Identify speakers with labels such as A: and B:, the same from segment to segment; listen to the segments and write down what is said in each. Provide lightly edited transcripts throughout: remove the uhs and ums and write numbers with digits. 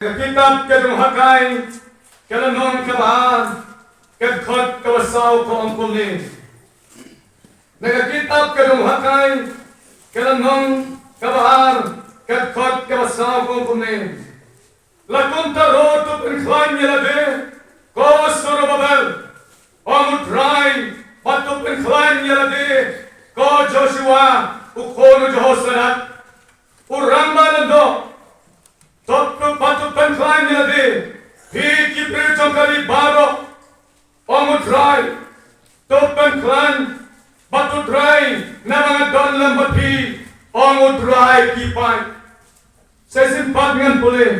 A: Kitab kadunghakai kalanon kabahan kadkhot kawasaw ko ang kulin. Nagakitab kadunghakai kalanon kabahan kadkhot kawasaw ko ang kulin. Lakon tarot to penkhlain yalade ko Zorobabel omutray patu penkhlain yalade ko Joshua ukono Jehoshaphat uramba lando Topro patu penkhlain yalade hiki prichong kali baro omutray top penkhlain batu dry na mga don lambapi omutray kipay sa simpat ngan puli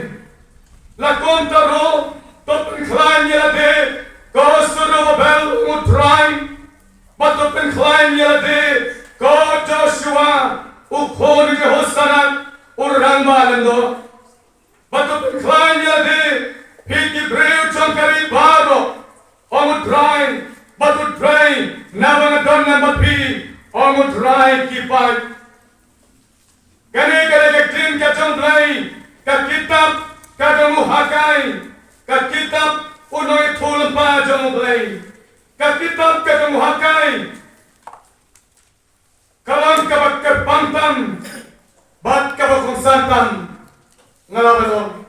A: Lakon taro top penkhlain yalade ko Zorobabel umutray batu penkhlain yalade ko Joshua ukono Jehoshaphat uramba lando Batu penkhlain yalade hiki prichong kali baro omutray batu dry na mga don lambapi omutray kipay Kani kalagagtin kachonglay kakitab kadumuhakai kakitab unoy tulong pa jonglay kakitab kadumuhakai kalang kabagkapantam bat kabakong santam ngalabalong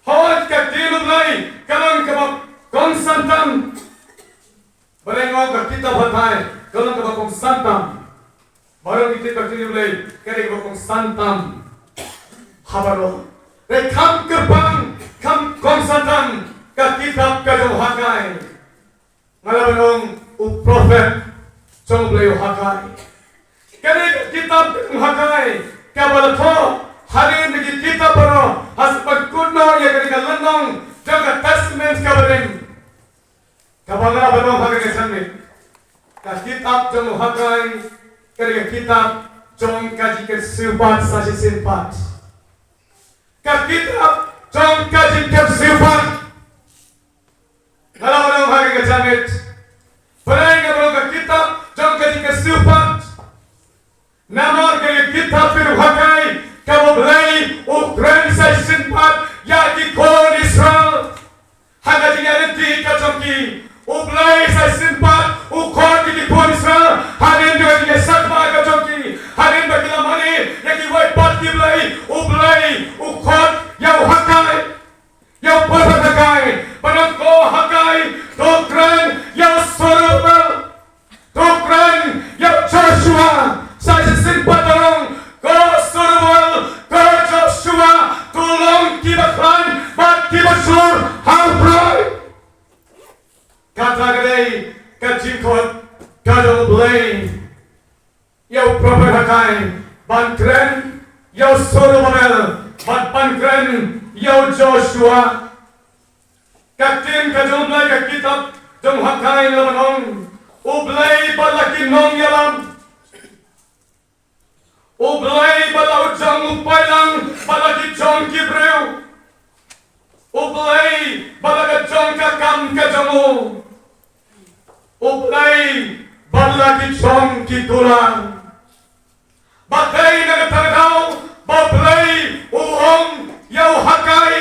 A: hawat kaktinuglay kalang kabakong santam barengaw kakitab hatay kalang kabakong santam barang iti kaktinuglay kaling kabakong santam habalo Rekam gerbang kam konsantam kakitab kadumuhakai ngalabalong uprofet jonglay hakai kani kitab kadumuhakai kabalato hari ini kita paro has pagkuno ya kani kalandong jaga testament kabarin kabangara banong hakai sanmi ka kitab kadumuhakai kani kitab jong kaji ke sipat sasi simpat ka kitab jong kaji ke sipat ngala banong hakai sanmit Parang ka kitab jong kaji ke sipat Namor kaya kitab piruhakai kawablay ukran sa sinpat yaki kon Israel hanga dinariti kachongki ublay sa sinpat ukon di kon Israel hanin do di sakma kachongki hanin ba kilamani yaki way pat kiblay ublay ukon yaw hakai yaw papakai panang ko hakai dokran yaw Zorobabel dokran yaw Joshua sa simpat tarong ko Zorobabel ko Joshua tulong kibaklan bat kibasur hampray katagalay kajikot kadonglay yaw properakai bankren yaw Zorobabel bat bankren yaw Joshua katin kadonglay kakitab donghakai lamanong ublay balakin nong yalam Ublay balaw jang upay lang balagi jong kibreu Ublay balaga jong kakam kajamu Ublay balagi jong kitulang Batay nagatagaw bablay uong yaw hakay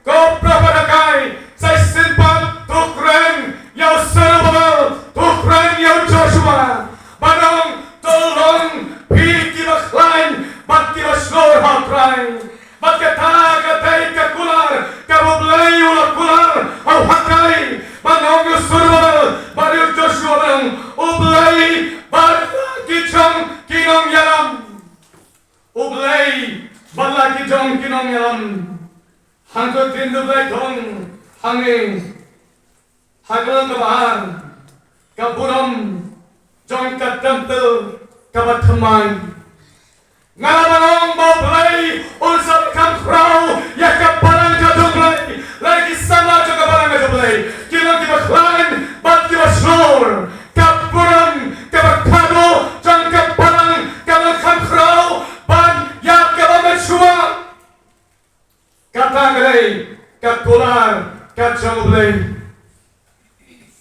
A: ko prapadakay sa simpat tukren yaw Zorobabel tukren yaw Joshua Banong tolong piki bakhlain bat ki baslor hapray bat katagatay kakular kabublay ulak kular au hakay banong Zorobabel baril Joshua banong ublay bat kijong kinong yalam ublay bat kijong kinong yalam hangtot dindublay tong hanging hagalang kabahan kaburam Jong katamtel kabatamay Ngalamanong mablay Ulsap kang kraw Yakapalan kadunglay Lagi sama jong kapalan kadunglay Kilang kibaklan Bat kibaslor Kapuran kabakado Jong kapalan Kalang kang kraw Ban yakabamensua Katagalay Kakular Kajonglay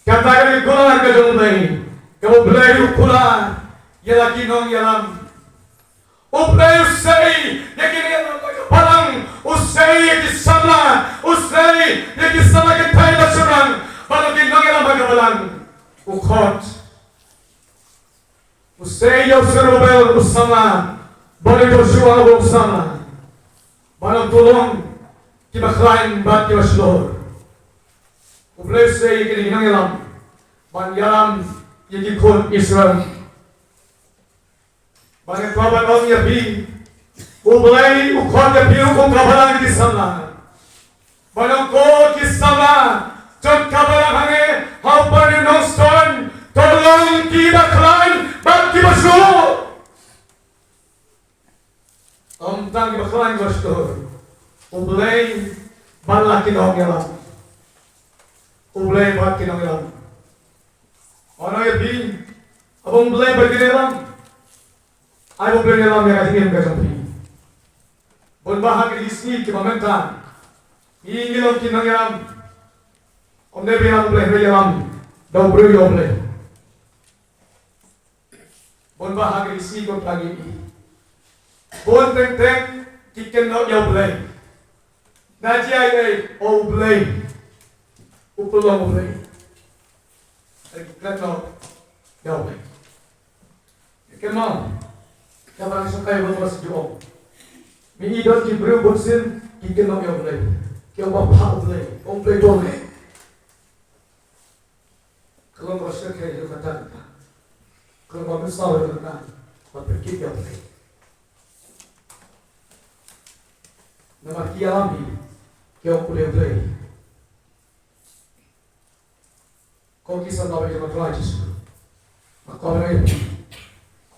A: Katagalay kular kadunglay Kabublay ukular, yalaki nong yalam. Ublay usay, yakin yalam palang usay kisama usay kisama kitay basuran balagin nangilang magabalan ukot usay yaw Zerubbabel usama balik Joshua usama balang tulong kibaklain bat kibaslor ublesay kini nangilang banyalam yikikon Israel banyak kawan orang yabi ublay ukon yabi ukon kabalang di sana banyak ko di sana jod kabalang hange haupani noston tolong kibaklain bat kibaslo tang kibaklain baslo ublay balak kinong yalam ublay bat kinong yalam orang yabi abang ublay bat kinong yalam ay mo plano lang may katingin ka sa pili. Bonbahag ilisni kibamenta. Iingilong kinangyam. Om nebi lang plano yalam. Daw bro yung plano. Bonbahag ilisni ko lagi. Bon teng kiken no yung plano. Naji ay o plano. Upulong plano. Nagklat no yung plano. Kemang. Kabarang sakay mo sa Diyo. May idol ki bro bonsin ki kenong yung play. Kaya wapha play. Om play dole. Kalau mo sa kaya yung katan. Kalau mo sa yung katan. Mapikit yung play. Namakiyami kaya play. Kung kisah nabi yung maklajis. Makabaray.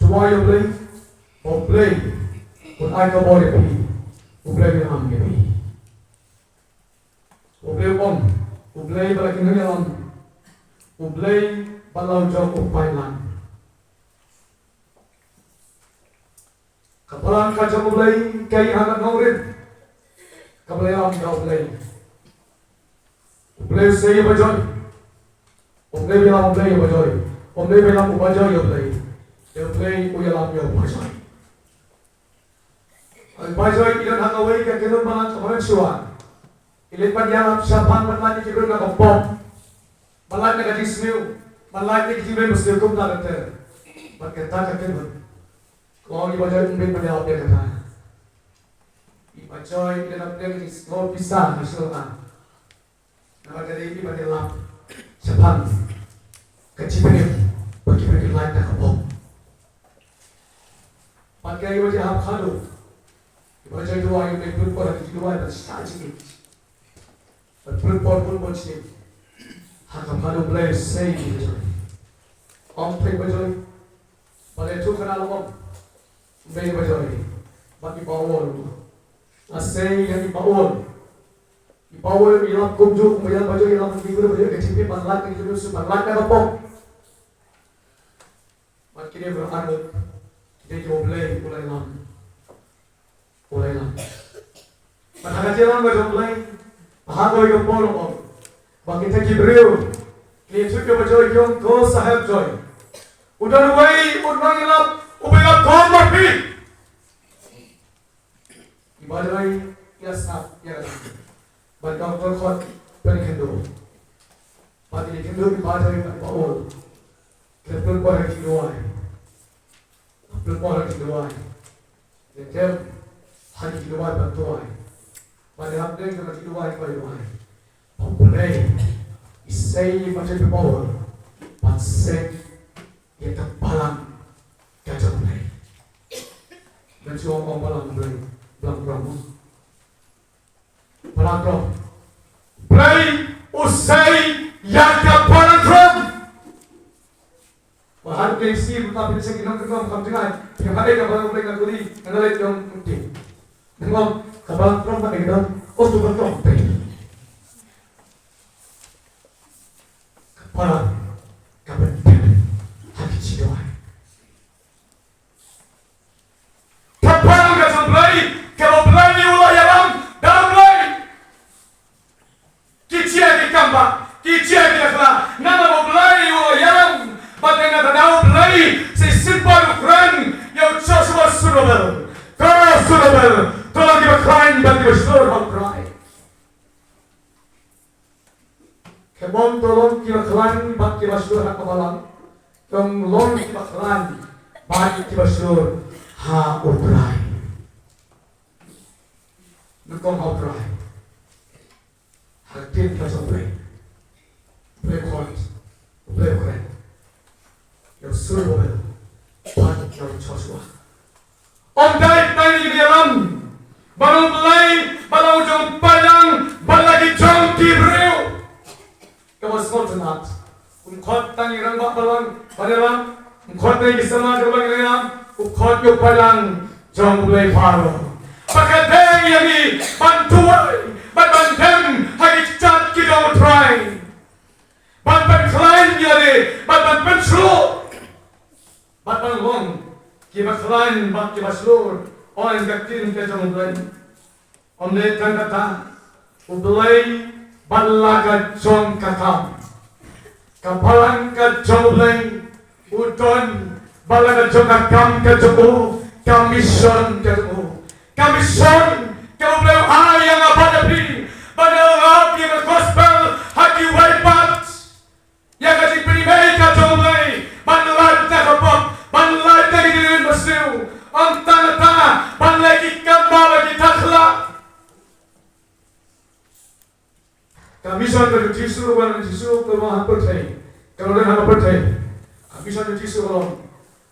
A: Tumayo play. Ublay, kung ay ka boleh pi, ublay bin am pi. Ublay ublay balakin ngayon, ublay balaw jauh upailan. Kapalang kaca ublay kaya hangat ngawrin, kabalay am ka ublay. Ublay saya bajoy, ublay bilang ublay bajoy, ublay bilang ubajoy ublay, ublay uyalam yo bajoy. Ang bajoy ilan hangaway ka kinun mga kaparansyuan. Ilipan yalap siya pang manlaki kinun na kompong. Malaki na kadismiw. Malaki na kitibay muslim kum na lantar. Magkita ka kinun. Kung ang ibajoy umbin manilap niya kata. Ibajoy ilan ang slow pisa na siya na. Namadali manilap siya pang kachipinip. Pagkipinip lahat na kompong. Pagkaya ibajoy hapkado. Baca doa yang berpuluh di doa dan sahaja. Berpuluh pun macam hakam kado boleh say baca. Om play baca. Pada itu kenal om. Bay baca. Bagi power. Asay yang power. Power yang kumju kemudian baca yang figur baca kecil panlat yang itu panlat kan apa? Makin dia beradu. Dia boleh lam. Ulay lang. Matagatilang ba yung ulay? Mahago yung polo ko. Bakit ang kibriyo? Liituk yung bajoy yung ko sahib joy. Udan way, udang ilap, ubay ko mapi. Ibaday, yasap, yaran. Bagang terkot, penikendo. Pati nikendo ibaday ang paul. Klepul po ang kinuway. Klepul po ang kinuway. Then hanya kiluai bantuai. Pada hamdeng dengan kiluai kiluai. Pemulai isai macam power. Pansek yang terpalang kacau mulai. Mencuba palang mulai belang beramu. Palang drum. Play usai yang terpalang drum. Bahan kesi tetapi saya kira kita macam dengan yang ada yang baru mereka kuli mengalir yang penting. Dengan kabalang drum tak ada untuk bertong tadi. Kepala kapan hati ciduai. Kepala kasam belai, kalau belai ni ulah yalam, dah belai. Kicia di kambak, kicia di akhlak, nama mau belai ulah yalam. Bagai nada tahu belai, si simpan Ukraine yang Joshua Zerubbabel, Zerubbabel, tolong kita masyhur hal Kebon tolong kita kelan bak kita masyhur hak kabalang. Tong long kita kelan bak kita masyhur ha utrai. Nukong utrai. Hakin kita sampai. Blekot, blekot. Yang suruh bak yang Joshua. Ondai tadi di dalam. Baru belai, baru jom padang, balagi jom kibreu. Kamu sekolah ukot tangi rambak balang, padalang, ukot tangi sama jom lagi dalam, ukot yo padang, jom belai paro. Pakateng yami bantuai, bantuan hagi cat kita try. Bantuan klien jadi, bantuan penslu, bantuan long, kita klien bak kita seluruh. Orang kaktin ke jom belai, omne tangkata, ubelai balaga jom kakam, kapalang ke jom belai, udon balaga jom kakam ke jom, kamison ke jom, kamison ke ubelai ayang apa tapi, pada orang yang gospel haki waipat, yang kasih primei ke jom belai, banlat tak kapok, banlat tak dirin bersiu. Ang tangata panlagi kamba lagi takla kamisan ke jisu ban jisu ke maha percaya kalau dah nak percaya kamisan ke jisu kalau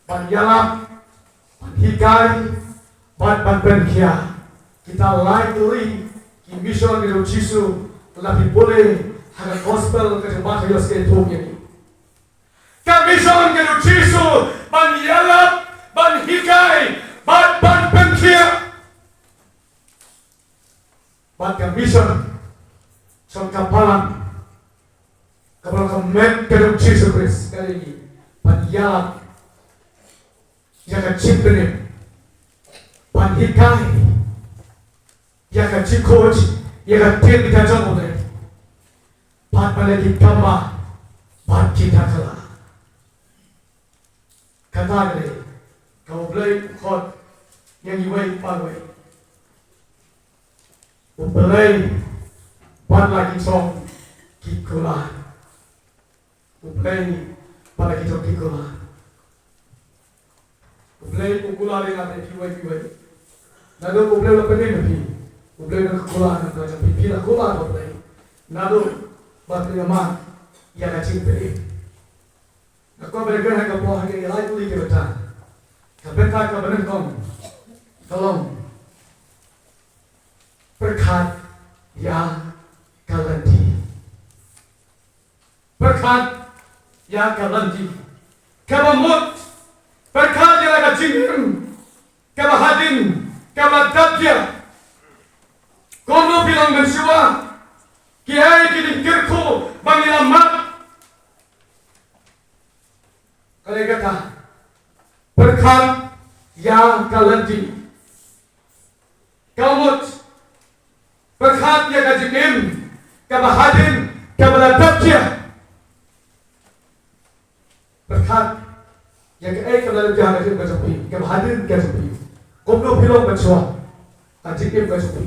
A: ban yalap ban hikai ban penkia kita likely kamisan ke jisu lebih boleh hanya gospel ke jemaat Yesus ke itu ini kamisan ke jisu ban yalap ban hikai, ban penkia, ban kamisan, son kapalan, kamet kedua Yesus Kristus kali ini, ban yalap, jaga ciptenim, ban hikai, jaga cikoj, jaga tiap kita jomole, ban lagi kamba, ban kita kalah, kata gini. Kau belai ukot yang iwai pagwai. Ubelai ban lagi song kikula. Ubelai ban lagi song kikula. Ubelai kukula dengan iwai. Nado ubelai lepas ni nabi. Ubelai nak kukula nak belajar pila kula ubelai. Nado batu yaman yang kacil beli. Nak kau belajar nak kau hanya ilai uli kebetulan. Kabeta kabanan kong tolong berkat yang kalanti berkat yang kalanti kabamut berkat yang agak jingin kabahadin kabadabya kono bilang bersua kiai kini kirku bangilamat kalau kata berkat yang kalanti, kaumut berkat yang kajim, kabahadin, kabaladabja, berkat yang kabaladabja kajim kajupi, kabahadin kajupi, komno pilong bersua, kajim kajupi,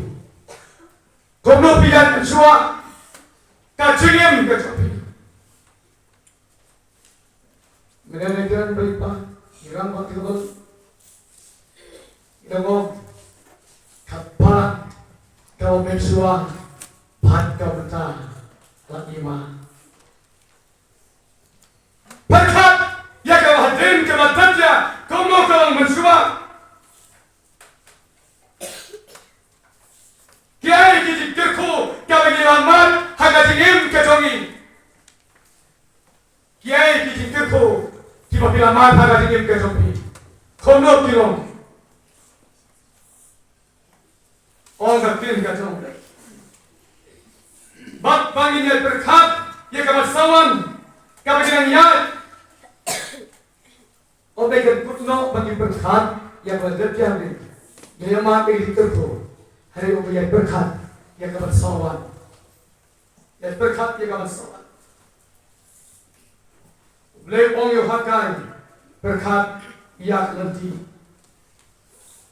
A: komno pilan bersua, kajim kajupi. Mengenai berlimpah. Irang waktu itu, irang kapal kau mensua, pat kau betah, lima. Berkat ya kau hadirin kematanya, kau mau kau mensua. Kiai kiti kirku kau mengilamat, hagajingim kejongi. Kiai kiti kirku. Tiba bila mata dah dingin ke zombie, kono kilong, orang kafir ke zombie. Bak panggilnya berkat, ya kawasawan, kawasan yat. Orang yang putno bagi berkat, ya berjaya ni. Dia mati di terku, hari itu ya berkat, ya kawasawan, ya berkat ya kawasawan. Boleh orang yang hakai berkat yang nanti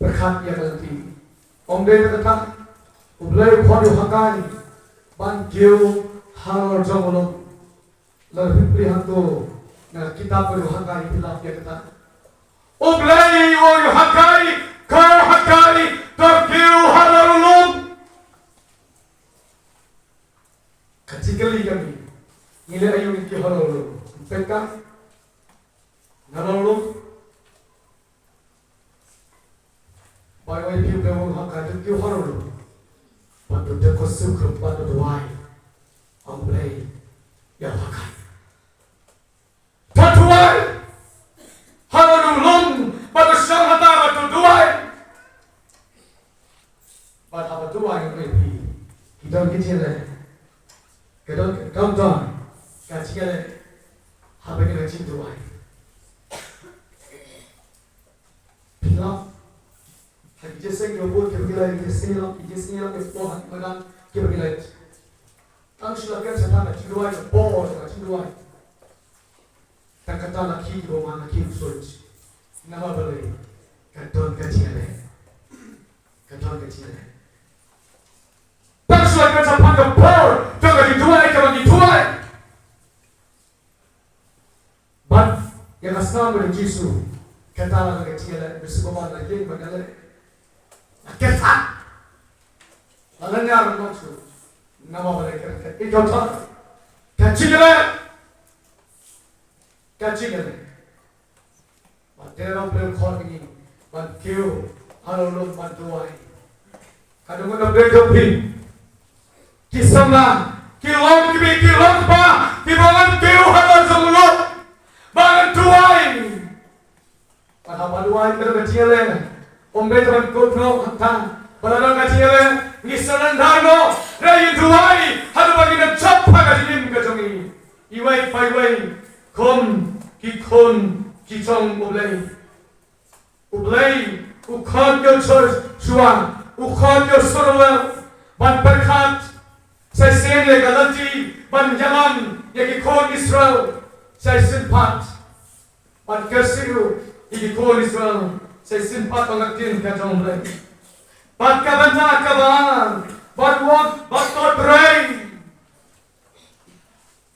A: berkat yang nanti. Om dia kata ublay khwani hakai ban keu hanor jongolom lar hipli hanto na kitab ko hakai hilap ya kata ublay o hakai kar hakai to keu hanor katikali kami nile ayu ki hanor pekka hanor By way of the one who can do horror, but to take a secret, but to why, on play, Yahakai. But why? Horror long, but the Shanghata to do I. But how do I may be? You don't get here. You don't come down. Catch here. How many a chin do I? Pilaf. Just your book, you realize you see up, you see up with 400 madam, give a village. Actually, I guess I have a chihuahua, a ball, a chihuahua. Takatala key, Romana key, switch. Never believe. Canton Gatiele. Canton Gatiele. Actually, I guess I have a ball, don't get into it, come into it. But, you must not be Jisu. Catala Gatiele, Mr. like him, but Get up! Alanya are not true. Nama mereka itu tak. Catching it. But they don't play calling. But kill. Hello, look, but do I? I don't want to break up him. Kisama. Kilong kibi kilong pa. Kibangan kill. Hello, semulu. Bangan do I? But how do I get the TLN? Ombe teman kau hanta, pada kacile, misalan dano, rayu duai, halu bagi nak cap kacilin kajongi, iwai paiwai, kon, kicong ublay, ukon yo suang, ukon yo sorwell, ban perkat, saya sen galati, ban jaman, kon Israel, saya simpat, ban kersiru, kon Israel. Saya simpat pengertian kacang mulai. Bat kabanta kaban, bat walk, bat kot pray.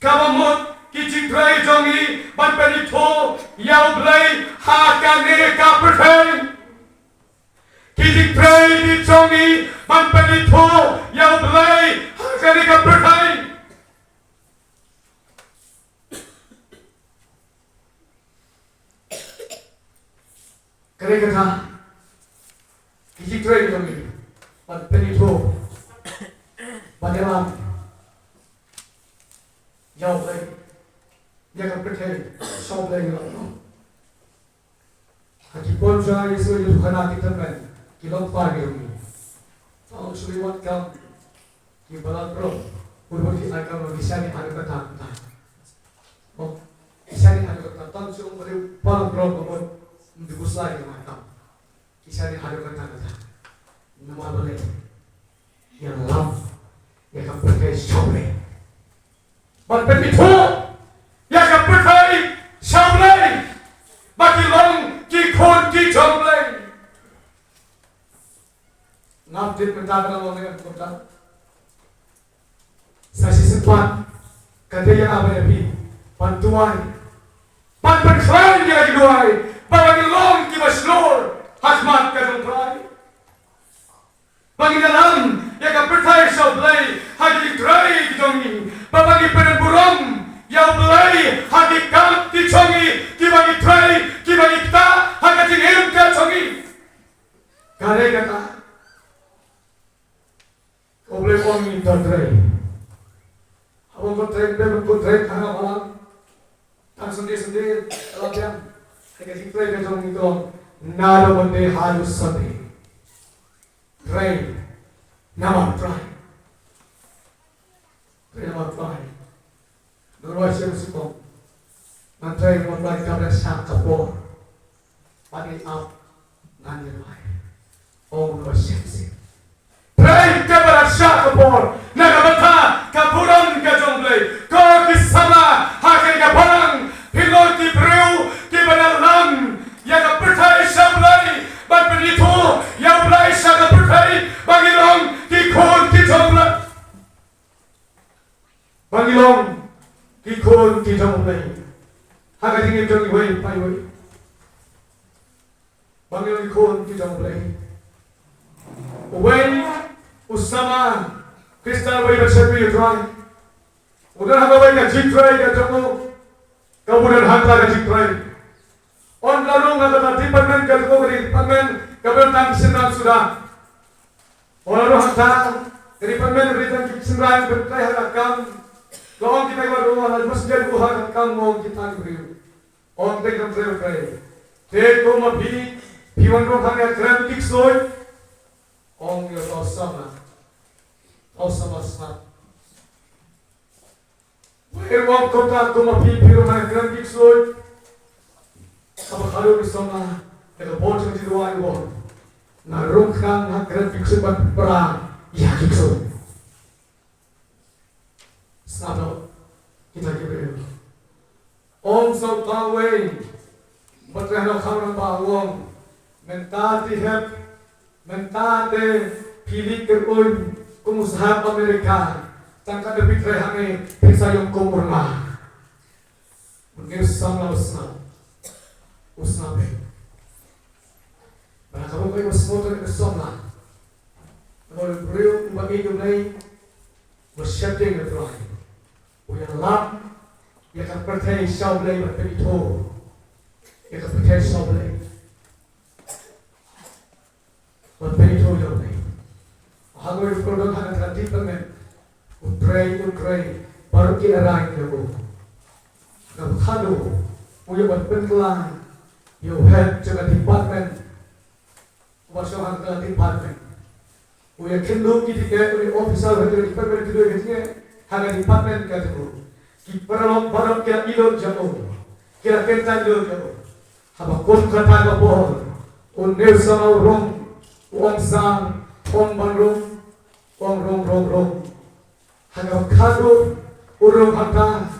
A: Kabamut kici pray jongi, bat penito yau play hakane kapren. Kici pray di jongi, bat penito yau play hakane kapren. Kerana kisi train kami, pada penito, pada malam, jauh lagi, jangan percaya, show lagi lah. Haki pun jangan isu itu kena kita kan, kita pagi kami. Tahu suliwat kau, kita balat pro, urut kita akan kisah ni ada kata. Oh, kisah ni ada kata. Tahu suliwat pada balat pro kau. Hindi ko sa iyo matang. Isa ni halo ka talaga. Namabalik. Yang lam. Yang kapatay sablay. Magpapito! Yang kapatay sablay! Magilong kikon kisablay! Napdit mendadak lang ngayon punta. Sa sisipan, kadaya abay abi, pantuan, panpansayan niya ginuay, Pagilong kimaslor, hasmat kadong try. Panginalam, yaga pertay sa blay, hagi try kitongi. Babagi penenburong, yaw blay, hagi kamp kitongi. Kibagi try, kibagi kita, hagi tingin ka tongi. Kare kata, oble kong ito try. Habang ko try, hanga malang. Tang sendiri, alapyan. Kasi pray ka itong ito, naroon de halos sabi. Pray, naman pray. Pray naman pray. Nurwa siya ko. Mantray mo pray ka na siya kapo. Pagin up, nandiyan ay. O nurwa siya siya. Pray ka na siya kapo. Nagabata, kapuran ka jomblay. Ko kisama, hakin ka parang. Pilot di brew, di banalang, yang percaya sablay, bag benito, yang belai sangat percaya, bagi orang di kor khôn thì trong này hai cái kinh nghiệm trong người phải vậy bằng cái khôn thì trong này vậy Usama Krista vậy bersatu yang try udah hanga vậy cái chip try cái trong kemudian hantar cái chip try on lalu ngata department cái có cái department kebetulan senang sudah lalu hantar department return senang bertrai hakam Long kita ibarat rumah masjid bukan kang mau kita beriu. On take them trail pray. Take come a piwan roh hanya grand kick soy. On your awesome snap. Where walk kota come a piwan hanya grand kick soy. Apa kalau bersama kita bocor di luar luar. Narung kang hanya grand kick soy perang. Ya kick soy. Snap kita kira. Om sau tawe, betul kau orang bawang, mentati heb, mentate pilih kerun, kumusahab Amerika, tangkap lebih terhane, bisa yang kumurma. Mungkin sama usna be. Mana kamu kau semua tu sama. Kalau beliau bagi jumlah, bersyuting betul. Yang lap, yang akan percaya sahaja berpilih tu, yang akan percaya sahaja berpilih tu jauh ni. Hanya itu kalau hanya terhenti permen, utrai, baru kita raih jauh. Kalau kado, punya berpengelang, you head to the department, masuk hanya department. Punya kendu kita ke officer berada di department itu dia. Hanya department kataku, kita orang kira ilok jauh, kira kental jauh. Haba kon kata kapor, unnel sama orang sang, orang rong. Hanya kado, orang hata,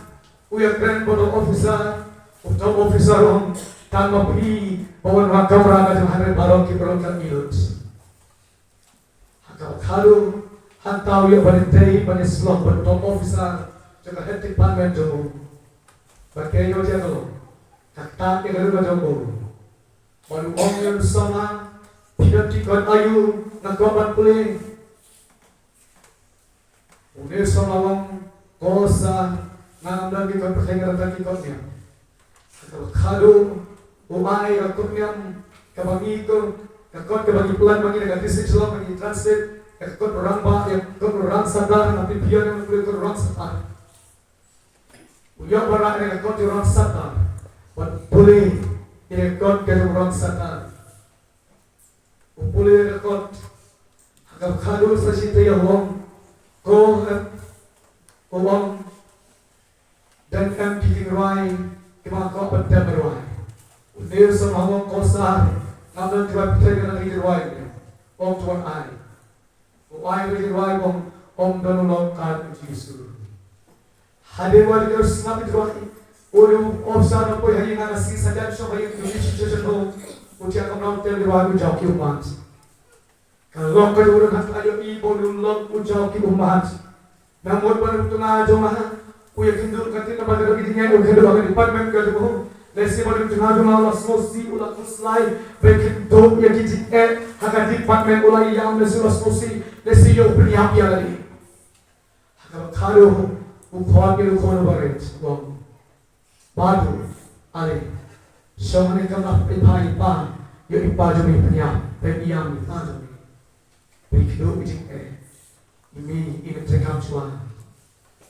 A: uya grand bodo officer, utama officer orang, tanpa pergi bawa nak kamera macam hari barang kita orang kan ilok. Hanya kado. Hantau yang berhenti pada slot bertop officer juga head department jauh. Bagai yang dia tu, kata yang ada jauh. Baru orang yang sama tidak tikar ayu nak kawan pulih. Udah sama orang kosa nak lagi kau perkhidmatan lagi kau ni. Kalau kado, umai kau ni kabagi kau, kau kabagi pelan bagi negara Islam bagi transit. Kau orang yang kau orang sadar, nanti biar yang kau orang sadar. Uya orang yang kau orang sadar, boleh yang kau orang sadar. Boleh yang kau kado sesuatu yang kau dan empty rai, kemana kau berdam rai. Udah semua kau sah, namun tiba tiba nanti rai, tuan ai. Why will you write don't know God Jesus? Hadir wali terus nabi terwaki. Ulu opsan apa yang nak nasi saja so bayi tu situation ho. Ujian kamu tel wali jauh kiumat. Kalau kau orang nak ayo ibu luluk jauh kiumat. Namun baru tu na jomah. Uya kindur kati na pada lagi tinggal uya kindur akan department kerja. Lesi baru tu na jomah Allah smosi ulat kuslai. Bekin dom ya kiji akan department ulai yang lesi ulat smosi. Lesi yo berniaga lagi. Kalau kado ukhuat ke ukhuat baret, gom, badu, ale, semua ni kena pergi pan, yo ipa jumi berniaga, berniaga ni pan jumi. Berikut ujung ini terkam cuan.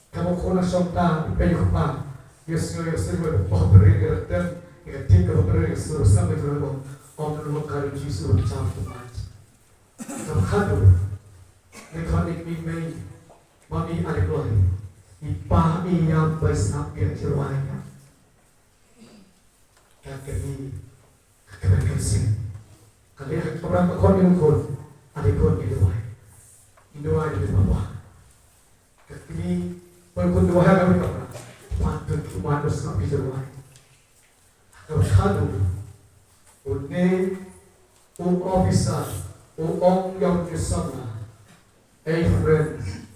A: Kamu kena somta pergi ke pan, yo semua berberi kereten, kereti berberi seluruh sampai terlalu, orang luar kali Yesus bercakap tuan. Kamu kado. Mekanik mimei, mami alikoi, ipa yang bersab yang cerwanya. Kami keberkasihan. Kalau orang kau minum alikoi Inuai di bawah. Kami berkon dua kami kau, patut umatus nabi cerwanya. Kalau kado, unne, officer, orang yang bersama. Hey friends,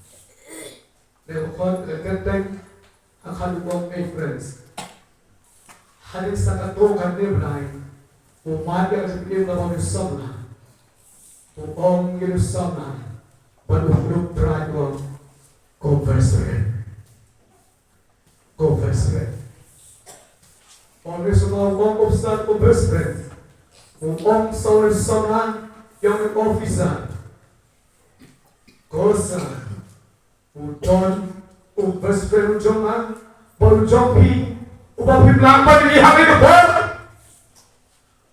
A: they will call the captain. Akan buat Hey friends, hari sakato karne banai, umat yang sebelum lawan sabna, Om Yerusalem, baru beradu conversion. Om Yerusalem, Om Obstat conversion. Om Saul Sana, yang officer, Kosa, Udon, Conversion Joman, baru Jopi, Ubapi Blampa di hari depan.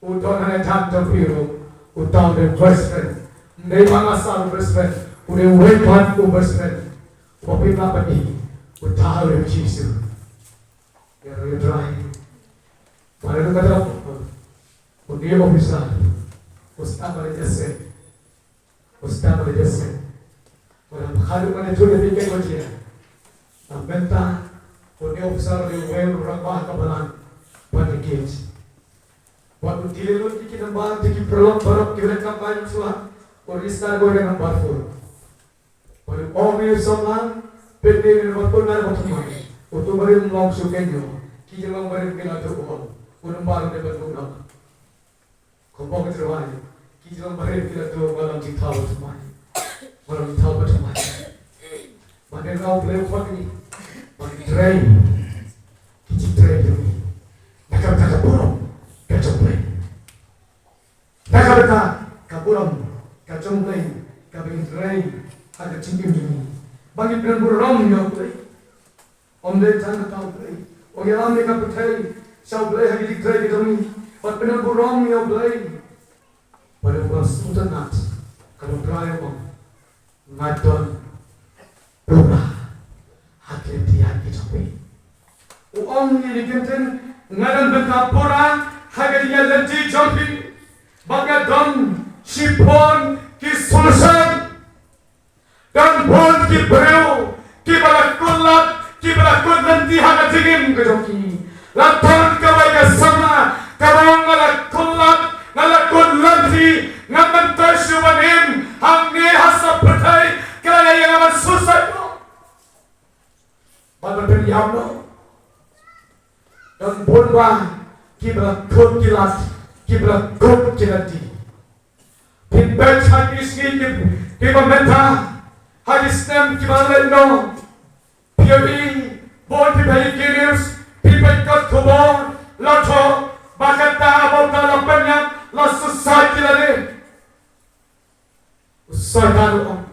A: Udon hanya jam biru. Utang de versmen, de mangasal versmen, udah wepan ku versmen, tapi apa ni? Utang de Yesus, ya redrai. Pada tu kata, udah mau bisa, ustaz boleh jese, orang khadu mana tu dia fikir macam, ambenta, udah officer de well rakbah kabalan, pada kiat. Waktu dilelur di nambar di perlom barok kira kampanye suah orista gore nambar 4. Pada Om Yerusalem pede ni waktu nara waktu mai. Untuk beri long sukenyo, kita long beri kena tu om. Nambar ni berguna. Kompong terwai, kita long beri kena tu malam di tahu tu mai. Malam di tahu tu mai. Pada kau boleh buat ni, pada train, kita train tu. Macam kata borong. Nakabata, kapuram, kacomplay, kabintray, ada cingkim ini. Bagi penburam yang play, omle cang play. Orang yang kaputai, shall play hari dikray di kami. But penburam yang play. Pada was utanat, kalau play mo, ngadon, pura, hakin tiap kami. Uang ini kenten, ngadan berkapura, hakin dia lenti jumping. Bagadam sipon ki solution dan bon ki breu ki balakun nanti hana tingin kejoki lapan kawai ka sama kawang ngalakun nanti ngaman tersyubanim hamne hasap pertai kaya yang aman susah badan berdiamno dan bon ba ki balakun kilat Kibra kod kinati. Pinbet hadis ni kibamenta hadis nem kibalen no. Piori bon pibay kinews pibay kat kubor lato bakata abota lapanya la society lade. Usagano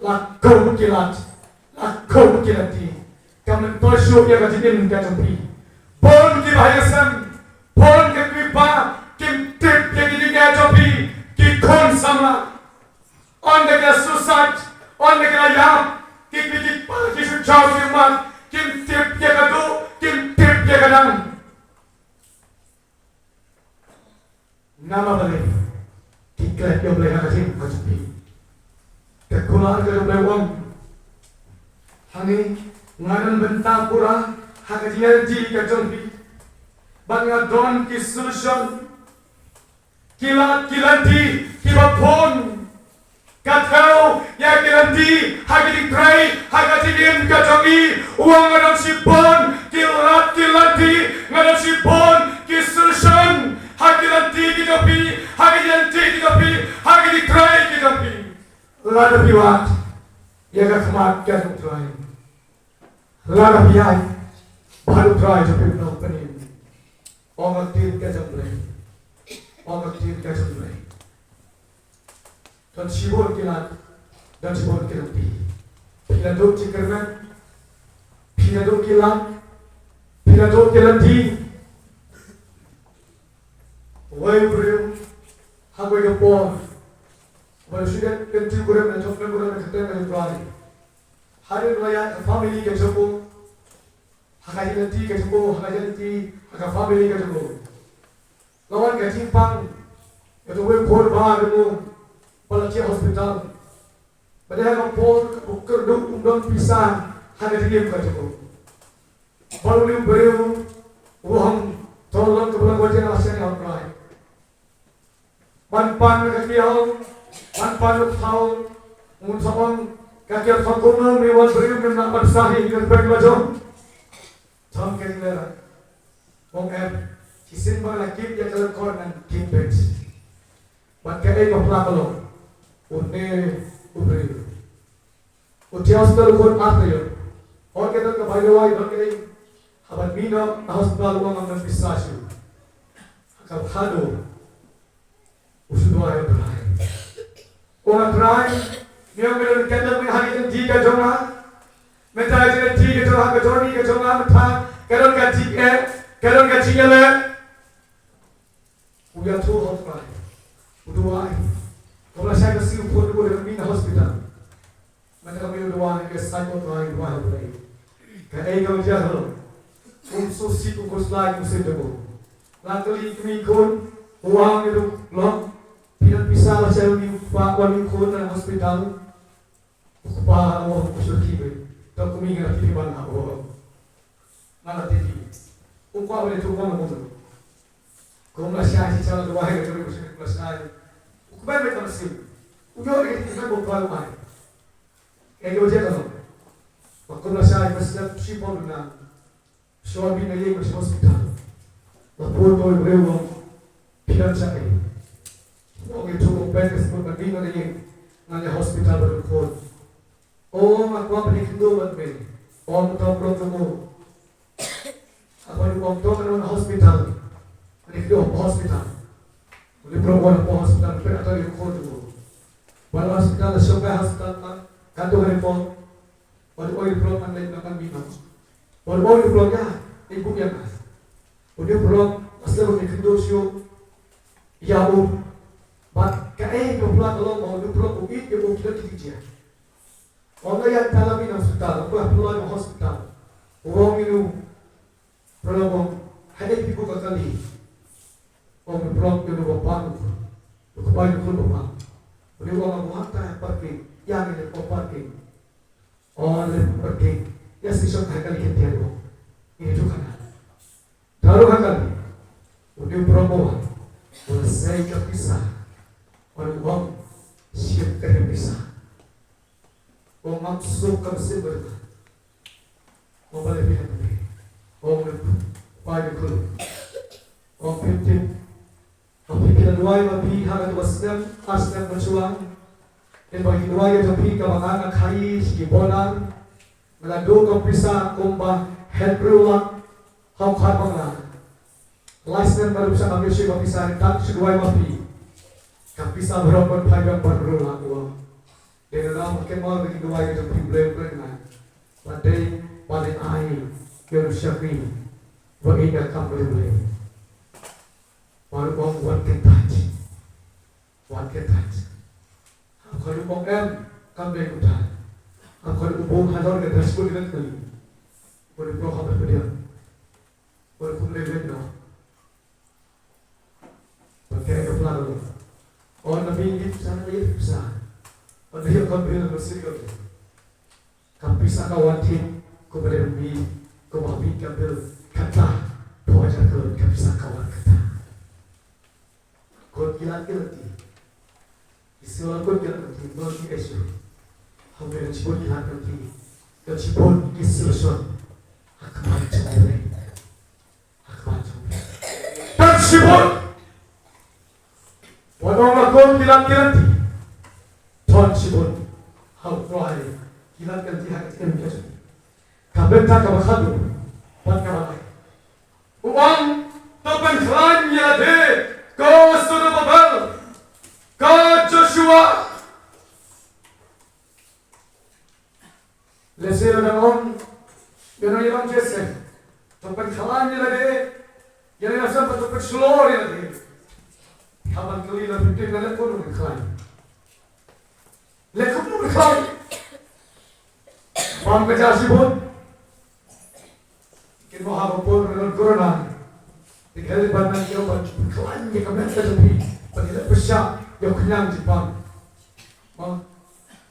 A: la kod kinati. Kamen tosho ya katinin katampi. Bon kibayasam. Pon ke kripa kim tip ke gini ke jopi ki kon sama on the susat on the yam ki pa ki su chau ki mat kim tip ke kadu kim tip ke kadang nama balik ki klep yo boleh hakasim kajopi ke kular ke boleh wang hani ngaran benta pura hakajian di ke jopi Bangadon ki solution kilanti kibapon katau ya kilanti hagidi tray hagatigin kajongi uang ngadon sipon kilanti ngadon sipon ki solution hagilanti kidopi hagidi tray kidopi lada piwat ya kakmat kan tray lada piyai baru tray jopi no penin Orang tin kacamplay, dan sibol kilat, dan sibol kilanti. Piladok cikerman, piladok kilat, piladok kilanti. Wai beriu, hagoy kapor. Walau sudah kenci kurang dan coklat kurang dan ketemu dengan tuan. Hari raya family kecukup. Hakaji nanti kecukup, Haka family ka jabo. Lawan ka timpang. Ito we pol ba mo. Palati hospital. Padahal ang pol buker duk undang pisah hana tingin ka jabo. Palulim beriu uang tolong ke bulan wajah asyik yang lain. Manpan kakiau, manpan utau, unsawang kakiau fakuna mewal beriu dengan bersahi dengan berlajong. Tom Kennedy, Mong M, Kisin Malakip Yakalakon and King Bench. But Kay of Plakalo, Une Ubri. Utiaster would after you. Or get the Bailawai, okay, Habadmina, hospital woman and Pistachu. Kabhado, Usudua Dry. Or a dry, young middle candle behind the Tika Jonah. Mentai Tika Jonah, Katoni, Jonah, Karon Katika, Karon Katika. We are too hot by. Uduai. Kalau saya kasi upon ko rin na hospital. Mata kami uduai ke psycho try uduai uduai. Kaya ikaw diyan ho. Kung susi ko kuslay mo sa dabo. Latali kami kon uang itu lo. Tidak bisa lah saya ni pak wali kon na hospital. Pa o kusuki be. Tak kami ngat di mana o. Nala titi. Kung kwa wala tu ko mo mo. Kung masya si chala uduai ke tu kuslay. Kumain mereka masih, ujar kita bukan bukan. Ego je kalau, waktu nasihat masih sipol na, suami naya masih hospital, lapor tu ibu pian cakap, orang itu orang sebut bagi naya hospital berukut. Oh, aku apa ni Hindu berbe, orang tahu berukut, apa ni orang tahu kan hospital, ni Hindu hospital. Oleh perempuan hospital atau di kodo. Walau hospital sesuai hospital tak kantor report. Walau oleh perempuan lain akan bina. Walau oleh perempuan ibu yang mas. Oleh perempuan asal orang Indonesia ya but kaya perempuan kalau mau oleh perempuan ibu kita tidak. Orang yang dalam bina hospital, perempuan hospital. Orang itu perempuan hanya ibu kekali. Orang berblok di luar panggung, kepada keluar. Beliau orang mengatakan parking, yang ini parking, orang parking, ya siswa kali kita itu, ini juga kan. Dalam kali, beliau berbuat, orang saya kepisah, orang siap kepisah, orang masuk ke sebelah, orang boleh pilih pilih, orang pada keluar, orang pilih. Tapi kita dua lebih hangat wasdem, asdem berjuang. Dan bagi dua yang lebih kebangan kai sekibonan, meladu kepisah kumba headrulang, haukat bangla. License baru bisa ambil si kepisah tak sedua lebih. Kepisah berapa panjang berulang dua. Dan dalam kemal bagi dua yang lebih berenang. Badai air yang syakri, bagi dia kembali. Baru one can touch. Aku ada M, kami ikutan. Aku ada ubung hadar ke dalam sekolah dengan kali. Baru kau apa dia? Baru kau level na. Pakai kepala lu. Orang nabi ini sana dia bisa. Orang dia kau beri nama sirkap. Kau bisa kawan tim, kau beri nabi, kau babi kambil kata, kau ajar kau bisa kawan kata. Kau gila ti, istilah kau gila ti, non ni esu. Hampir cipon gila ti, kau cipon istilah akmal cumai, tak cipon. Wanong kau gila ti, ton cipon, hau kuai, gila ti hak ti esu. Kabenta kabahadu, pan kabalai. Uang topan keranya deh. Kau sudah babal, kau Joshua. Lesir dan on, yang orang jese, tempat kalannya lagi, yang orang sampai tempat seluar lagi. Kapan kali lah bikin nak pun berkalan, lekuk pun berkalan. Bang kejasi pun, kita mahu pun dengan corona. Dikali pandang dia berkalan dia kami terlebih, pada besar dia kenyang Jepang.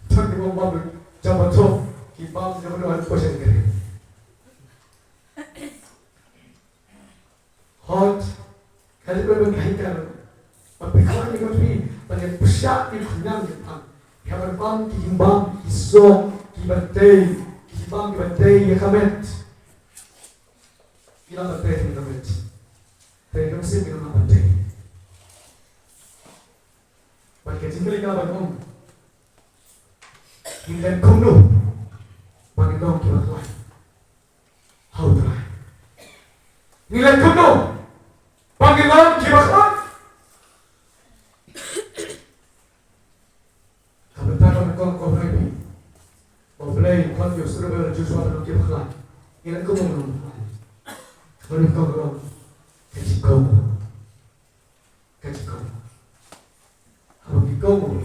A: Tak dia bawa jabat tu, kita dia berdoa pasal kiri. Hot, kali berkaitan, berkalan dia kami pada besar dia kenyang Jepang. Kawan bang kimbang, kisong, kibatay, kimbang kibatay dia kami. Kita bertemu dengan mereka. Mereka mesti dengan apa teh? Bagi jingkali kita bertemu. Kita kuno. Bagi dong kita tuai. How tuai? Nilai kuno. Bagi dong kita tuai. Kebetulan kau berani. Kau berani kau justru berjuang untuk kita tuai. Nilai kuno. Kau kau kaji kau, kalau kau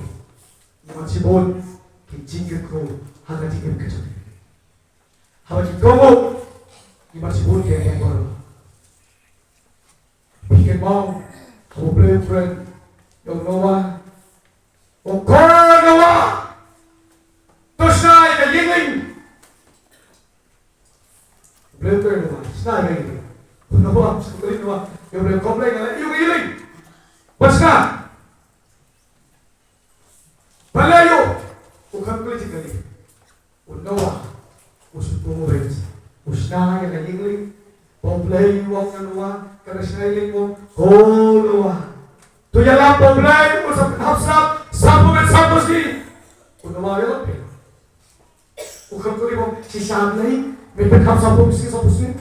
A: masih bon, kijing kau hanya tinggal kerja. Kalau kau masih bon dia yang baru, bikin mau, kau boleh friend, yang Noah, kau Noah, terus naik ke yingling, boleh friend Noah, naik ke yingling. Noah, sekali Noah, yang boleh komplain dengan you healing. Pasca, balayo, bukan kulit sekali. Noah, usut pemurus, usna yang healing, komplain wong Noah, kerana healing mo, oh Noah, tu jalan komplain, usap hapsap, sapu met sapu sih, Noah yang apa? Bukan kulit mo, si Sam ni, met hapsap sapu sih.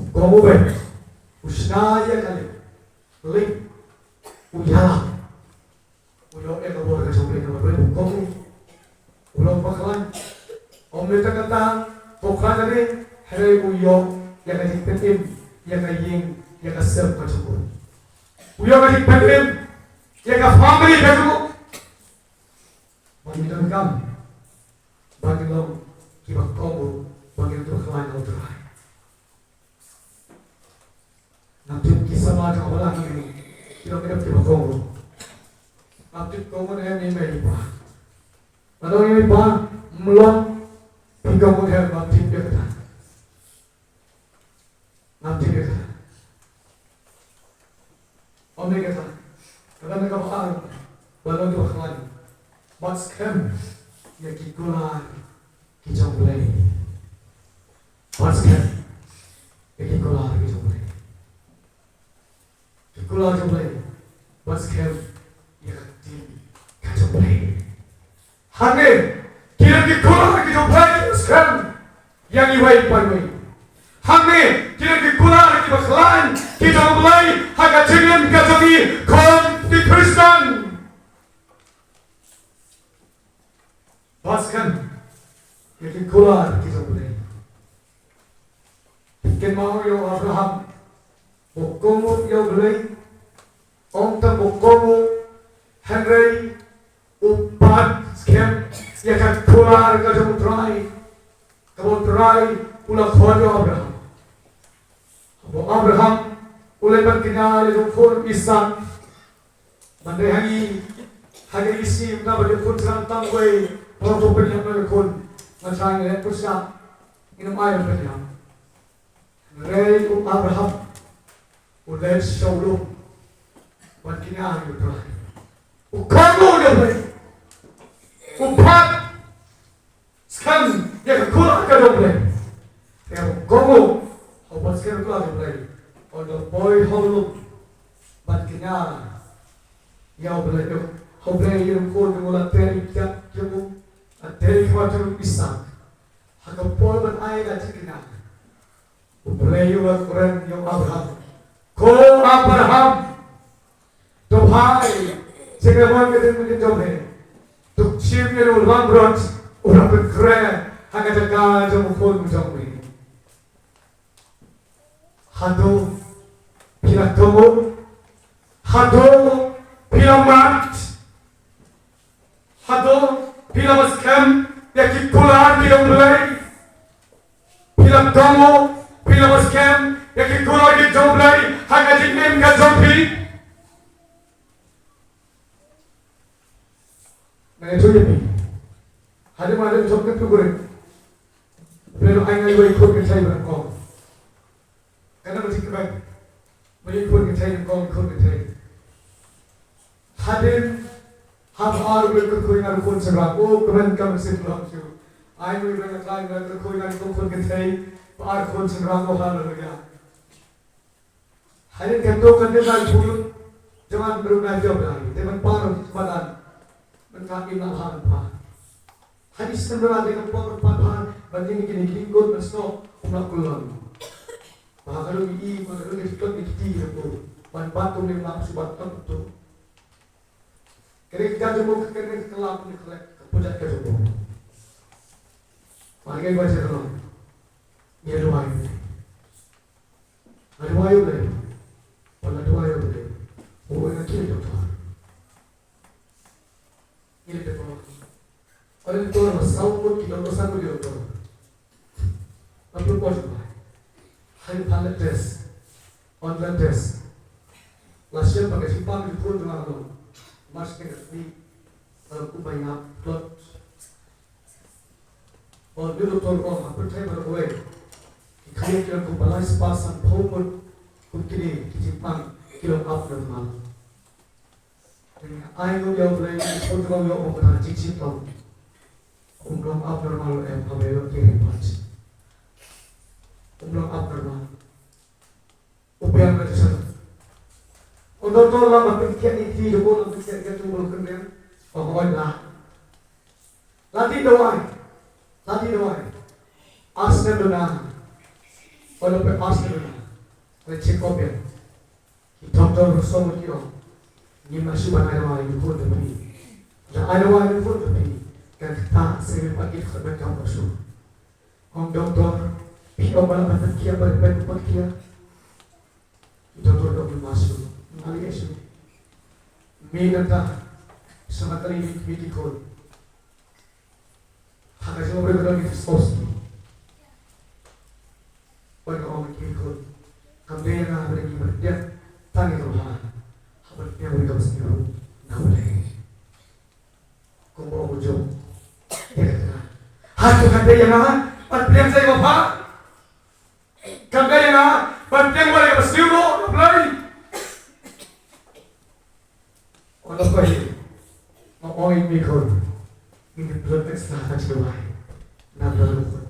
A: Kamu baik, usnaya kali, link, ujalan, ulang ekor kecuali kamu baik, kamu ulang bakalan, mereka kata, bakalan ni, hari uyong yang ada petim, yang aying, yang asal kecuali, uyong ada petim, yang family kecuali, bagi dengkam, bagi long, kibak kamu, bagi untuk kawan kau terai. Nanti kisah macam apa lagi ni? Kira-kira kita kau. Nanti kau mana ni apa? Kalau ini apa? Melon, tiga model nanti dia kata. Nanti dia kata. Om dia kata. Kalau mereka faham, baru tu kawan. Bas kem, ya kikulan, kijang belai. Bas kem, ya kikulan, kijang belai. Kula jumpai, bas kem, yang di kajumpai. Hane, kira kula kajumpai bas kem, yang iway panway. Hane, kira kula kajumpai, kajumpai, haga jengem kajumi, kom di Kristen. Bas kem, yang kula kajumpai. Bikin mau yo Abraham, bukumu yo beli. Onta bukomu Henry upat skem ya kan pular ka try pula khojo Abraham Abraham ulai berkenal dengan phone Ishak mandai hagi isi na bagi phone santang koi photo penyam na phone macam ni pusat inam air penyam Ray Abraham ulai showroom Berkina you try. Ukamu dia boleh. Upat. Sekarang dia kurang kerja boleh. Dia ukamu. Apa sekarang kerja boleh. Kalau boy halu. Berkina. Ya boleh. Boleh yang kau mula teri kiat kamu. Teri macam pisang. Hakap boy berai gaji kena. Boleh you orang yang Abraham. Kau Abraham. तो भाई सेकंड के दिन मुझे जो है तो चीफ में उल्लाम ब्रॉन्च उड़ा पे क्रे हमें जगह जो मुखोल मुझे हुई हाथों फिर मार्च हाथों फिर मस्कम या कि कुलार की उम्र फिर मस्कम या कि कुलार की उम्र हमें जिन्हें का जोड़ी Nah itu je ni. Hari malam jom tu goreng. Lalu ayah ibu ikut ke saya berangkong. Karena masih kebab, boleh ikut ke saya berangkong ikut ke saya. Hadir, ham boleh ikut ingat ikut sebab. Oh kemen kamu mesti pulang tu. Ayah ibu ingat lain ikut ingat ikut ke saya. Pak Kun Sengrang Mohal Raja. Hari kentok kan dia pun jangan berunai jawab lagi. Teman paru badan menkaki lahan pa. Hari sebenarnya dengan paru padan banding kini lingkut mesno umat kulon. Kalau ini kalau ini ikut dikiti itu ban batu ni nak subat tu. Kerja jemu kerja kelap ni kepujat kerja. Mari kita baca dulu. Ini doa ini. Ada doa ini. Pada doa ini. Oh, ini kiri doa. Ini doa. Orang itu orang sahabat kita orang sahabat dia doa. Apa pun doa. Hari paling test, online test. Lasian pakai simpang di pun doa doa. Masih ni, aku banyak plot. और निरुत्तर को अपने पर हुए कि खाली किरण को बालाइस पासन भौमर कुकिनी किसी पांग किरण आप नर्माल आएंगे जो बोले छोटे लोग जो अपना चिचित लोग उम्र आप नर्माल है हमें लोग के पांच उम्र आप नर्माल उपयान में जैसा और दोनों लोग अपने क्या नीति जो बोल अपने क्या जो बोल करने और बहुत लाती दवाई Tadi doa, asal doa, kalau pe asal doa, kalau cekop ya, kita tahu rusau dia, ni masih banyak orang yang pun tapi, dah ada orang yang pun tapi, kan kita sering pakai kerja kamu rusau. Orang doktor, kita malah berfikir berfikir, kita tahu doktor masuk, malih esok, minta, sangat kali mikir. Hanya cuma berdoa kita sosok. Orang mikir, kami yang ada di mana tanya Tuhan, apa yang mereka sendiri nak boleh. Kau mau ujung, hati kata yang mana, pertiang saya bapa, kami yang mana, pertiang mereka sendiri nak boleh. Orang kaya, orang mikir. Ini belum ekstra kacau lagi. Nak berlaku.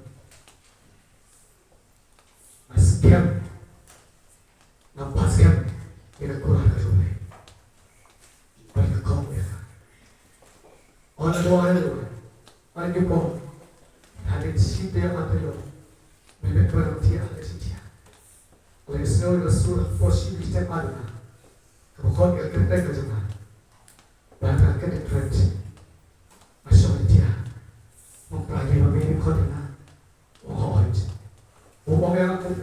A: Maskem, napaskem, ini kurang kacau lagi. Balik kau ya. Orang doa itu, orang itu pun ada cinta yang ada lo. Mereka berarti ada cinta. Oleh sebab Rasul posisi setiap ada. Kemudian kita kerja macam bahkan kita kerja. Masuk dia, mempelajari memilih kodenya, orang yang aku,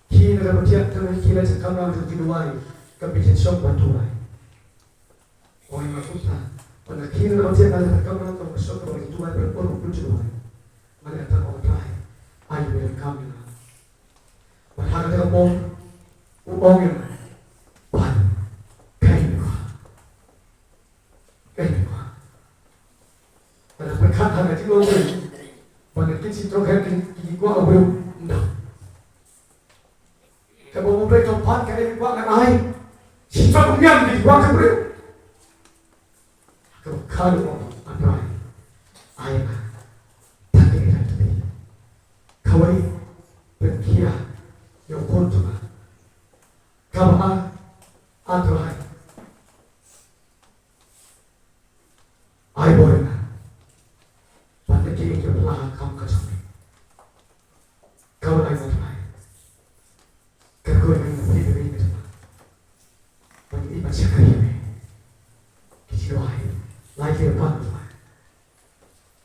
A: kini dalam dia terus kira sekarang itu diluai, kebiasaan shock bantuan. Orang yang aku tak, pada kini dalam dia kalau sekarang itu shock bantuan berpuluh diluai, mana tak orang lain, ayu yang kami lah. Pada kita orang yang pan, kain pada perkara yang itu pada kita terkait dengan gua belum dah. Kalau mau beli tempat kaya gua kan air, kita punya di gua kan belum. Kalau ada air, tak ada lagi. Kawai berkira yang kontra, kawai ada air boleh. Jadi itu adalah kamu kesana. Kau lagi macam kau yang lebih dari itu. Bagi ibadah sekali ini, kita doa, lagi apa doa.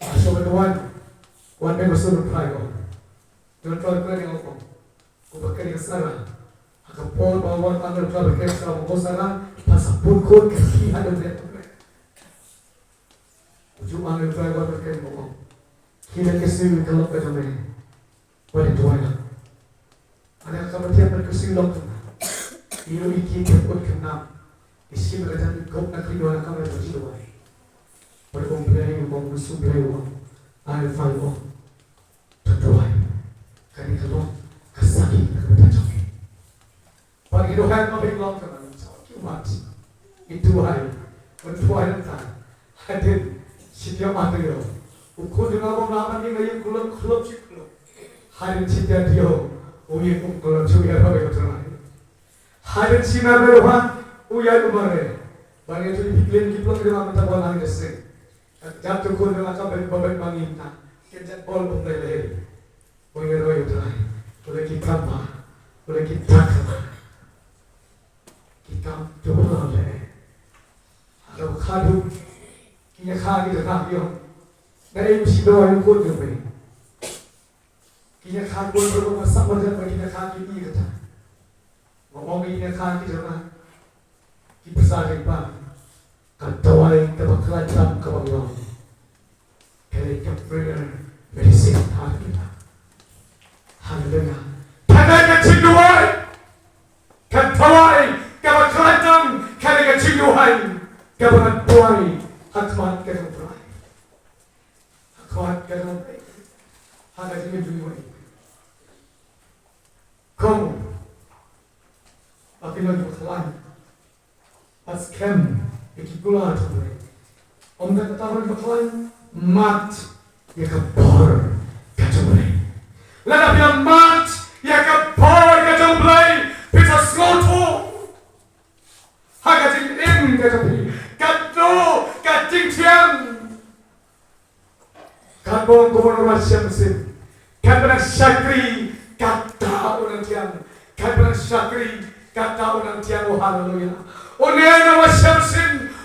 A: Asal berdoa, wan bersuruh berdoa. Jangan kau yang apa. Kau berkata kesana. Akan pun bawa anda kau berkata kesana. Kau sana pasapun kau kaki ada berapa. Ujung anda kau berkata apa. Kita kesini kalau kita main, pada dua orang. Ada kemudian berkesini lokal. Ilu iki keput kenam. Isi mereka kau nak kedua orang kami berdua. Pada kumpulan yang musuh beliau, ada fallo, terdoa. Kali kalau kesakit kepada kami. Pada itu hari kami lokal, cuma itu hari, berdua orang hadir setiap hari. Ukun juga orang nama ni gaya kulon sih kulon. Hari cinta dia, uyi kalau cuci apa betul ni. Hari cinta berubah, uyi umur. Bagi tu dipilih kita dengan kita bola ni desa. Jatuh kau dengan kabar babak mangina, kita bol pun leleh. Uyi roy betul ni. Boleh kita apa, boleh kita apa. Kita doa le. Kalau kadu, kita kadu kita dia. Dari mesti doa yang kuat juga. Kita kadu berdoa sama dengan kita kadu ini kita. Ngomong kita kadu kita. Kita bersama pak. Katawai kita bakalan kebanggaan. Kerja prayer medicine kita. Haleluya. Kerja cinduai. Katawai kita bakalan kerja cinduai. Kita bakalan tuai. Hakmat kita tuai. Hakmat kita tuai. Hanya ini dunia. Kamu. Apilah bakalan. Askem. Ikikulah tu. Om dah katakan bakalan mat ya kapor kacamulai. Lalu bila mat ya kapor kacamulai bisa sloto. Hagajin kacamulai. Kado kacing tiang. Kabon gubernur Malaysia mesin. Kabon syakri kata orang tiang. Kabon syakri kata orang tiang. Oh haleluya. Onena Malaysia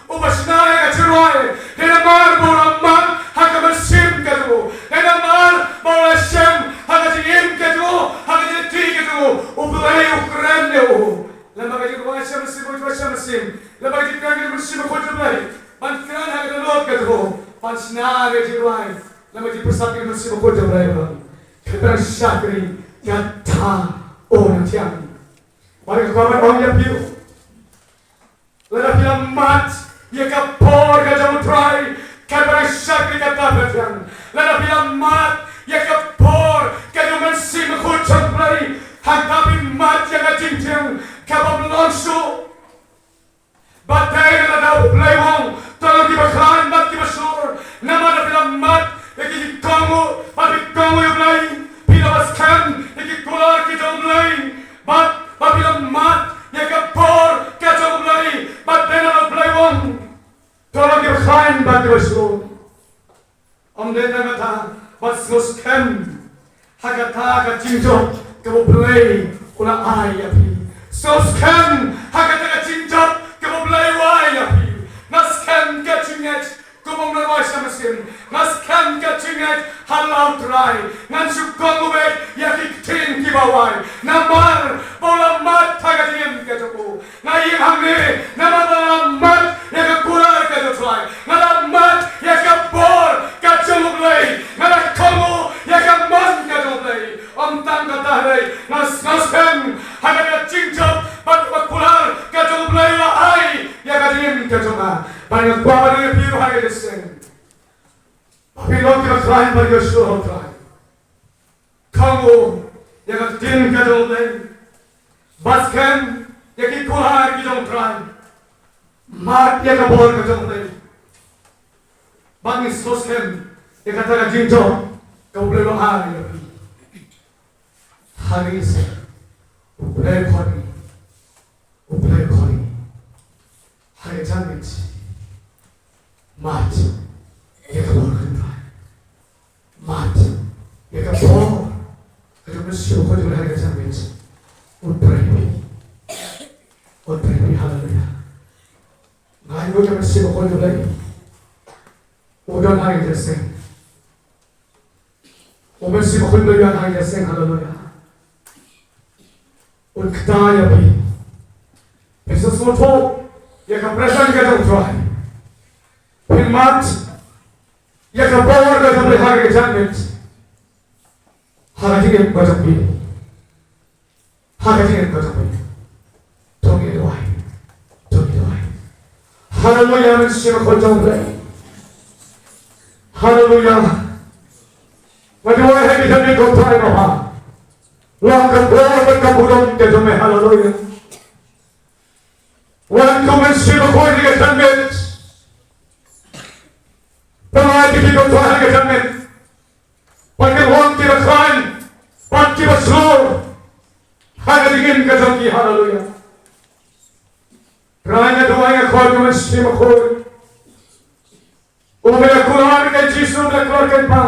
A: Ubasnaya kacirwai, nenamar bola mat, haka bersim katu, nenamar bola sem, haka jim katu, haka jiti katu, ubelai ukran deu, lama kaji bola sem sim, bola sem sim, lama kaji kaki bersim kau terlai, pankran haka delok katu, pansna kacirwai, lama kaji persatu bersim kau terlai orang, kebenar syakri kata orang tiang, mereka kawan orang yang biru, lalu bilang mat. Ia kapor kacau try, kabel syakri kata berjang. Lalu bila mat, ia kapor kacau mesin kucing play. Hanggapi mat yang kacing kabel langsung. Batai dalam play wong, tolong dibakar mat dibasur. Nama bila mat, ia kamu, tapi kamu yang play. Bila baskan, ia keluar kita play. Bat, bila mat, ia kapor kacau play. Batai dalam play wong. Tolong dia kain bagi bersyukur. Om dia kata, bagus kem, hakata kacingjo, kamu play, ulah ayah pi. Sos kem, hakata kacingjo, kamu play ayah pi. Nas kem kacingaj, kamu merawat mesin. Nas kem kacingaj, halau try. Nansu kamu bet, yakik tin kibawai. Namar, bola mat kacingem kacaku. Naik hamne, namar bola mat. Yang kurang kata tuai, nada mat, yang kapor kacau mulai, nada kamu yang man kacau mulai, tang kata hari, nas kem, hanya cincap, bat kurang kacau mulai lah ai, yang kajian kacau mah, banyak bawa dengan biru hari desen, tapi lo kita try bagi suruh try, kamu yang kajian kacau mulai, bas kem, yang kurang kacau try. Mat yang kabur kacau mulai, bangis soskem yang kata kacingjo, kau boleh bahari lagi. Hari ini, upaya kori, hari jangkit, mat yang kabur kacau, mat yang kabur kacau bersyukur kau juga hari jangkit, upaya haleluya. Ngayon ko naman siya ko nulay. Udan hari deseng. Uman siya ko nulay hari deseng. Hallelujah. Unkta yabi. Pesos mo to. Yaka presan ka daw try. Pinmat. Yaka power ka daw hari janit. Haratingin ko daw pi. Haratingin ko daw pi. Tongi doay. Haleluya mensyukur kau mulai. Haleluya. Waduh hari ini kau try roha. Langkah berkabulon ke dalam haleluya. Wan kau mensyukur kau di dalam. Pemati kau try ke dalam. Pakai wang tidak kain. hallelujah. Raya doanya khol ke masjid khol. Umela Quran ke Yesus umela Quran ke pa.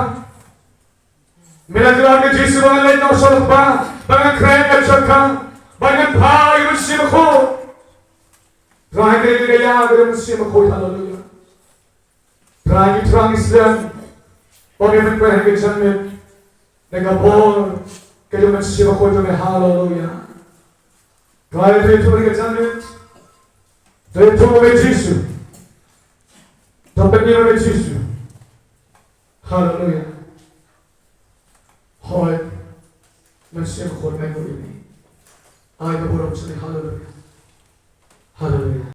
A: Mela Quran ke Yesus umela no sol pa. Bangan kren ke chakka. Bangan bhai masjid khol. Raya ke ya ke masjid khol hallelujah. Raya ke terang Islam. Bagaimana kau hendak jamin? Negapor ke masjid khol tu hallelujah. Raya ke tu hendak jamin. Dentro do Yesus. Também no Yesus. Hallelujah. Hoy, masih khol mai ko ini. Ay, baru hallelujah. Hallelujah.